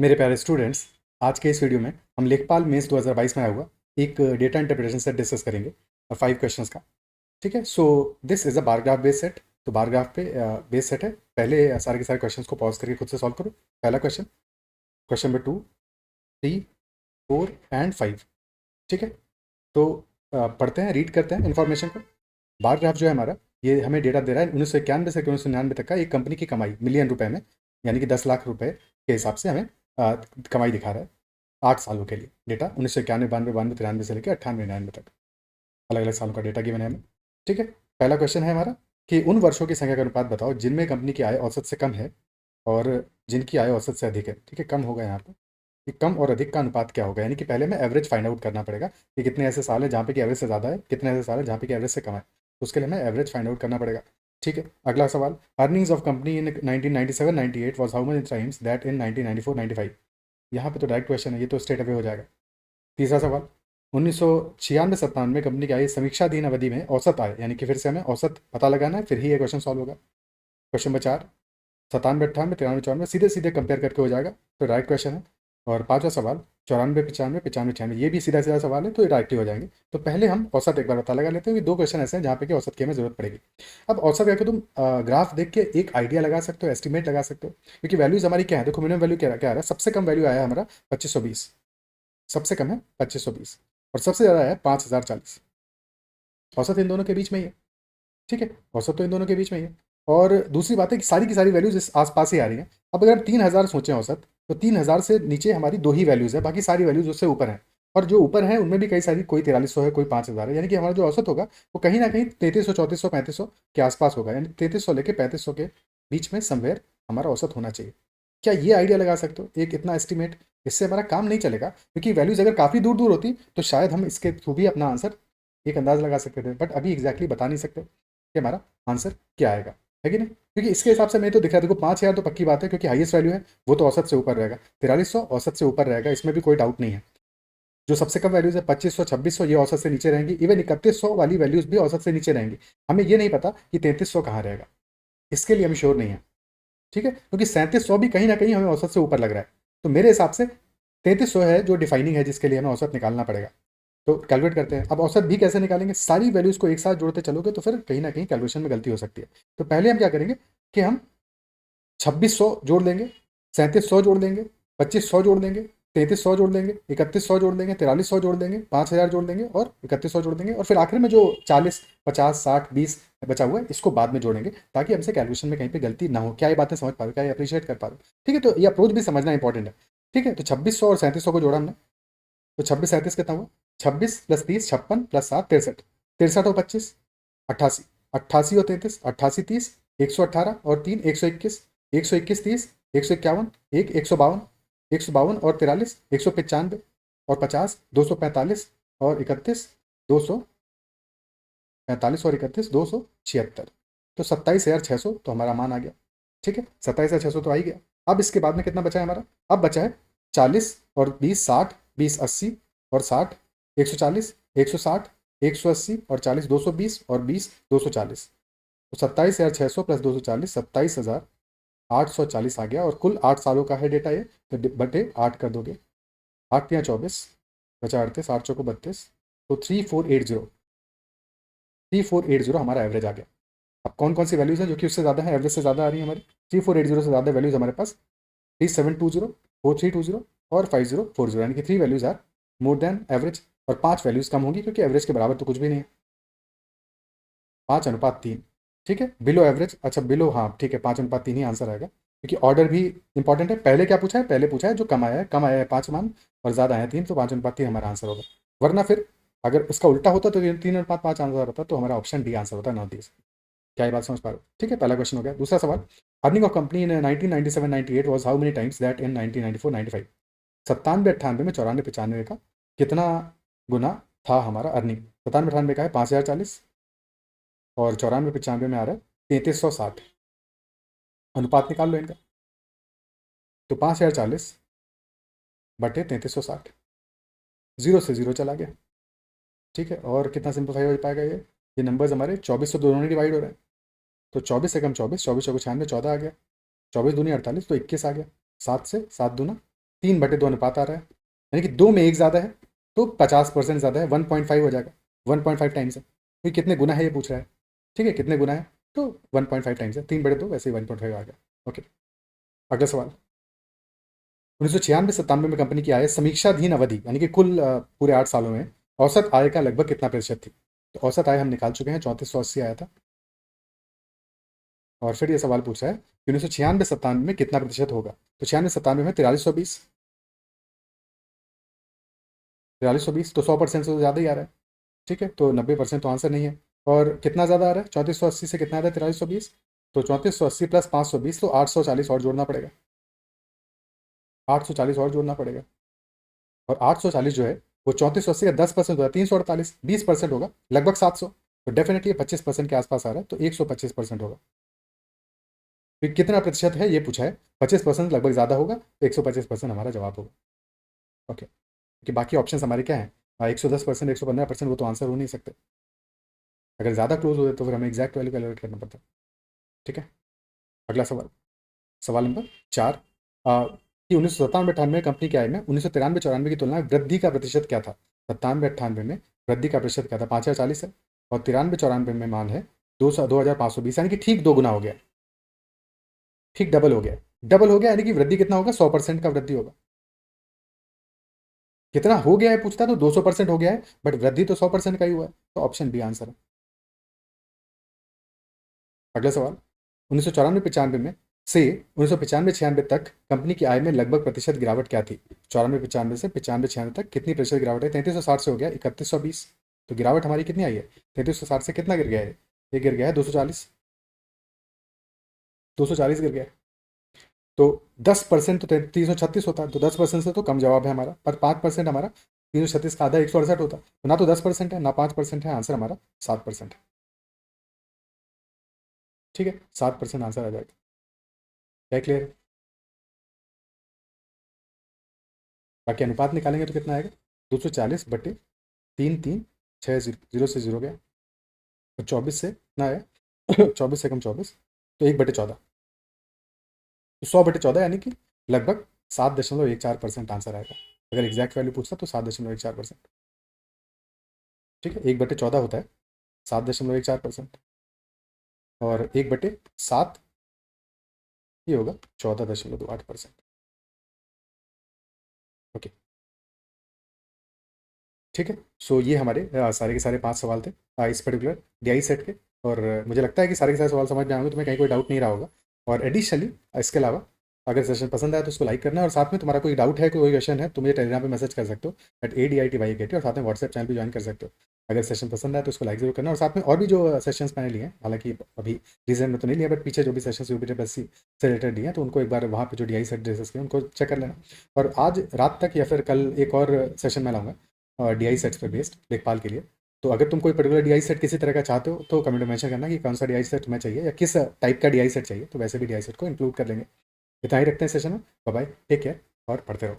मेरे प्यारे स्टूडेंट्स, आज के इस वीडियो में हम लेखपाल मेंस 2022 में आया हुआ एक डेटा इंटरप्रिटेशन सेट डिस्कस करेंगे और 5 क्वेश्चंस का। ठीक है, so this is a bar graph base set. तो बार ग्राफ पे बेस सेट है। पहले सारे के सारे क्वेश्चंस को पॉज करके खुद से सॉल्व करो। पहला क्वेश्चन, क्वेश्चन नंबर 2, 3, 4 एंड 5। ठीक है, तो पढ़ते हैं, रीड करते हैं इन्फॉर्मेशन को। बार ग्राफ जो है हमारा, ये हमें डेटा दे रहा है 1991 से 1999 तक का एक कंपनी की कमाई मिलियन रुपए में, यानी कि 10 लाख रुपए के हिसाब से हमें कमाई दिखा रहा है 8 सालों के लिए। डेटा 1991, 92, 92, 93 से लेकर 98, 99 तक अलग अलग सालों का डेटा गिवन है हमें। ठीक है, पहला क्वेश्चन है हमारा कि उन वर्षों की संख्या का अनुपात बताओ जिनमें कंपनी की आय औसत से कम है और जिनकी आय औसत से अधिक है। ठीक है, कम होगा यहाँ पे कि कम और अधिक का अनुपात क्या होगा, यानी कि पहले हमें एवरेज फाइंड आउट करना पड़ेगा कि कितने ऐसे साल है जहाँ पे कि एवरेज से ज़्यादा है, कितने ऐसे साल है जहाँ पे कि एवरेज से कम है। तो उसके लिए हमें एवरेज फाइंड आउट करना पड़ेगा। ठीक है, अगला सवाल, earnings of company in 1997-98 was how many times that in 1994-95। यहाँ पे तो डायरेक्ट क्वेश्चन है, ये तो स्ट्रेट अवे हो जाएगा। तीसरा सवाल, 1996-97 कंपनी की आई समीक्षाधीन अवधि में औसत आय, यानी कि फिर से हमें औसत पता लगाना है, फिर ही ये क्वेश्चन सॉल्व होगा। क्वेश्चन नंबर 4, 97, 98, 93, 94 सीधे सीधे कंपेयर करके हो जाएगा, तो डायरेक्ट क्वेश्चन है। और पांचवा सवाल, 94, 95, 95, 96, ये भी सीधा सीधा सवाल है, तो ये डायरेक्टली हो जाएंगे। तो पहले हम औसत एक बार पता लगा लेते हैं कि दो क्वेश्चन ऐसे हैं जहाँ पे कि औसत की हमें जरूरत पड़ेगी। अब औसत करके तुम ग्राफ देख के एक आइडिया लगा सकते हो, एस्टिमेट लगा सकते हो, क्योंकि वैल्यूज हमारी क्या है। देखो मिनिमम वैल्यू क्या क्या आ रहा है, सबसे कम वैल्यू आया है हमारा 2520, सबसे कम है 2520 और सबसे ज़्यादा है 5040। औसत इन दोनों के बीच में ही है। ठीक है, औसत तो इन दोनों के बीच में ही है। और दूसरी बात है कि सारी की सारी वैल्यूज इस आसपास ही आ रही हैं। अब अगर हम 3000 सोचें औसत, तो 3000 से नीचे हमारी दो ही वैल्यूज है, बाकी सारी वैल्यूज उससे ऊपर हैं। और जो ऊपर है उनमें भी कई सारी, कोई 4300 है, कोई 5000 है, यानी कि हमारा जो औसत होगा वो कहीं ना कहीं 3300, 3400, 3500 के आसपास होगा, यानी 3300 लेके 3500 के बीच में समवेयर हमारा औसत होना चाहिए। क्या ये आइडिया लगा सकते हो, एक इतना एस्टिमेट? इससे हमारा काम नहीं चलेगा, क्योंकि वैल्यूज अगर काफ़ी दूर दूर होती तो शायद हम इसके थ्रू भी अपना आंसर एक अंदाज लगा सकते थे, बट अभी एग्जैक्टली बता नहीं सकते कि हमारा आंसर क्या आएगा, है कि नहीं। क्योंकि इसके हिसाब से मैं तो दिख रहा है, देखो 5000 तो पक्की बात है, क्योंकि हाईएस्ट वैल्यू है वो तो औसत से ऊपर रहेगा। 4300 औसत से ऊपर रहेगा, इसमें भी कोई डाउट नहीं है। जो सबसे कम वैल्यूज है 2500, 2600, ये औसत से नीचे रहेंगी। इवन 3100 वाली वैल्यूज भी औसत से नीचे रहेंगी। हमें ये नहीं पता कि 3300 कहाँ रहेगा, इसके लिए हम श्योर नहीं है। ठीक है, क्योंकि 3700 भी कहीं ना कहीं हमें औसत से ऊपर लग रहा है। तो मेरे हिसाब से 3300 है जो डिफाइनिंग है, जिसके लिए हमें औसत निकालना पड़ेगा। तो कैलकुलेट करते हैं। अब औसत भी कैसे निकालेंगे, सारी वैल्यूज को एक साथ जोड़ते चलोगे तो फिर कहीं ना कहीं कैलकुलेशन में गलती हो सकती है। तो पहले हम क्या करेंगे कि हम 2600 जोड़ लेंगे, 3700 जोड़ लेंगे, 2500 जोड़ लेंगे, 3300 जोड़ लेंगे, 3100 जोड़ लेंगे, 4300 जोड़ लेंगे, 5000 जोड़ लेंगे और 3100 जोड़ देंगे, और फिर आखिर में जो 40, 50, 60, 20 बचा हुआ है इसको बाद में जोड़ेंगे, ताकि हमसे कैलकुलेशन में कहीं पे गलती ना हो। क्या ये बातें समझ पा रहे हो, क्या ये अप्रिशिएट कर पा रहे हो? ठीक है, तो ये अप्रोच भी समझना इंपॉर्टेंट है। ठीक है, तो 2600 और 3700 को जोड़ा हमने, तो 26 37 कितना हुआ, 26 + 30 56 + 7 63, 63 और 25 88, 88 और 33 88, 30 118 और 3 121, 121, 30 151, 1 152, 152 और 43 195 और 50 245 और 31 245 और 31 276। तो 27,600 तो हमारा मान आ गया। ठीक है, 27,600 तो आ ही गया। अब इसके बाद में कितना बचा है हमारा, अब बचा है 40 और 20 60, 20 80 और 60 140, 160 180 और 40 220 और 20 240। तो 27,600 + 240 27,840 आ गया, और कुल 8 सालों का है डेटा ये। तो बटे 8 कर दोगे, 8 या 24 बचा 38, 8 चौको 32, तो 3480, 3480 हमारा एवरेज आ गया। अब कौन कौन सी वैल्यूज है जो कि उससे ज़्यादा है, एवरेज से ज़्यादा आ रही है हमारी? 3480 से ज़्यादा वैल्यूज हमारे पास 3720, 4320 और 5040, यानी कि 3 values are more than average, और 5 वैल्यूज कम होंगी, क्योंकि एवरेज के बराबर तो कुछ भी नहीं है। 5:3। ठीक है, बिलो एवरेज, अच्छा बिलो, हाँ ठीक है, 5:3 ही आंसर आएगा, क्योंकि ऑर्डर भी इंपॉर्टेंट है। पहले क्या पूछा है, पहले पूछा है जो कम आया है, कम आया है 5 मान, और ज़्यादा आया है 3, तो 5:3 हमारा आंसर होगा। वरना फिर अगर उसका उल्टा होता तो 3:5 आंसर होता, तो हमारा ऑप्शन डी आंसर होता, नॉट दी। क्या ये बात समझ पा रहे हो? ठीक है, पहला क्वेश्चन हो गया। दूसरा सवाल, earning of company in 1997-98 was how many times that in 1994-95। 97 98 में 94 95 का कितना गुना था हमारा अर्निंग? 97 98 का है 5040, और 94 95 में आ रहा है 3360। अनुपात निकाल लो इनका। तो 5040 बटे 3360, जीरो से जीरो चला गया। ठीक है, और कितना सिंप्लीफाई हो पाएगा ये नंबर्स हमारे 24 से दोनों डिवाइड हो रहे हैं, तो 24 से कम 24, 24 चौको 96, 14 आ गया, 24 दूनी 48, तो 21 आ गया। 7 से 7 दूना 3/2 अनुपात आ रहा है, यानी कि 2 में 1 ज़्यादा है तो 50% ज़्यादा है, 1.5 हो जाएगा, 1.5 टाइम्स है। तो कितने गुना है ये पूछ रहा है, ठीक है, कितने गुना है, तो 1.5 टाइम्स है, 3/2 वैसे ही 1.5 आ गया। ओके, अगला सवाल। 1996-97 में कंपनी की आय समीक्षाधीन अवधि यानी कि कुल पूरे 8 सालों में औसत आय का लगभग कितना प्रतिशत थी। तो औसत आय हम निकाल चुके हैं, 3480 आया था। और फिर ये सवाल पूछ रहा है कि 1996-97 में कितना प्रतिशत होगा। तो 96-97 में 4320, 4320 तो 100% से तो ज़्यादा ही आ रहा है, ठीक है, तो 90% तो आंसर नहीं है। और कितना ज़्यादा आ रहा है, 3480 से कितना आ रहा है, 4320, तो 3480 प्लस 520 तो 840 और जोड़ना पड़ेगा, 840 और जोड़ना पड़ेगा। और 840 जो है वो 3480 का 10% होगा, 348, 20% होगा, लगभग 700, तो डेफिनेटली 25% के आसपास आ रहा है, तो 125% होगा। फिर कितना प्रतिशत है ये पूछा है, 25% लगभग ज़्यादा होगा, तो 125% हमारा जवाब होगा। ओके, कि बाकी ऑप्शन हमारे क्या हैं, 110%, 115%, वो तो आंसर हो नहीं सकते। अगर ज़्यादा क्लोज हो तो फिर हमें एग्जैक्ट वैल्यू कैलकुलेट करना पड़ता है, ठीक है। अगला सवाल, सवाल नंबर 4, कि 1997-98 कंपनी के आय में 1993-94 की तुलना में वृद्धि का प्रतिशत क्या था। 97-98 में वृद्धि का प्रतिशत क्या था, 5040 है, और 93-94 में मान है 2520, यानी कि ठीक 2 गुना हो गया, ठीक डबल हो गया, डबल हो गया, यानी कि वृद्धि कितना होगा, 100% का वृद्धि होगा। कितना हो गया है पूछता तो 200% हो गया है, बट वृद्धि तो 100% का ही हुआ है, तो ऑप्शन बी आंसर है। अगला सवाल, 1994-95 में से 1995-96 तक कंपनी की आय में लगभग प्रतिशत गिरावट क्या थी। 94-95 से 95-96 तक कितनी प्रतिशत गिरावट है, 3360 से हो गया 3120, तो गिरावट हमारी कितनी आई है, 3360 से कितना गिर गया है, ये गिर गया है 240, 240 गिर गया है। तो 10% तो 336 होता है, तो 10% से तो कम जवाब है हमारा, पर 5% हमारा 336 का आधा 168 होता, तो ना तो 10% है ना 5% है, आंसर हमारा 7% है, ठीक है, 7% आंसर आ जाएगा। क्या क्लियर है। बाकी अनुपात निकालेंगे तो कितना आएगा, 240/3, 0 से 0 गया, और 24 से कितना आया 24 से कम 24, तो 1/14, तो 100/14 यानी कि लगभग 7.14% आंसर आएगा। अगर एग्जैक्ट वैल्यू पूछता तो 7.14%, ठीक है, 1/14 होता है 7.14%, और 1/7 ये होगा 14.28%। ओके, ठीक है। सो ये हमारे सारे के सारे 5 सवाल थे इस पर्टिकुलर डीआई सेट के, और मुझे लगता है कि सारे के सारे सवाल समझ में आएंगे, तुम्हें कहीं कोई डाउट नहीं रहा होगा। और एडिशनली इसके अलावा अगर सेशन पसंद आया तो उसको लाइक करना है, और साथ में तुम्हारा कोई डाउट है, कोई क्वेश्चन है, तो मुझे टेलीग्राम पे मैसेज कर सकते हो @ADITYKT, और साथ में व्हाट्सएप चैनल भी ज्वाइन कर सकते हो। अगर सेशन पसंद आया तो उसको लाइक जरूर करना, और साथ में और भी जो सेशंस मैंने लिए हैं, हालांकि अभी रिसेंट में तो नहीं लिया, बट पीछे जो भी सेशन UPSC से रिलेटेड लिए हैं, तो उनको एक बार वहाँ पे जो डीआई सेट डिस्कस किए उनको चेक कर लेना। और आज रात तक या फिर कल एक और सेशन मैं लाऊंगा डीआई सेट्स पे बेस्ड लेखपाल के लिए। तो अगर तुम कोई पर्टिकुलर डीआई सेट किसी तरह का चाहते हो तो कमेंट में मेंशन करना कि कौन सा डीआई सेट तुम्हें चाहिए या किस टाइप का डीआई सेट चाहिए, तो वैसे भी डीआई सेट को इंक्लूड कर लेंगे। इतना ही रखते हैं सेशन में, बाय बाय, टेक केयर और पढ़ते रहो।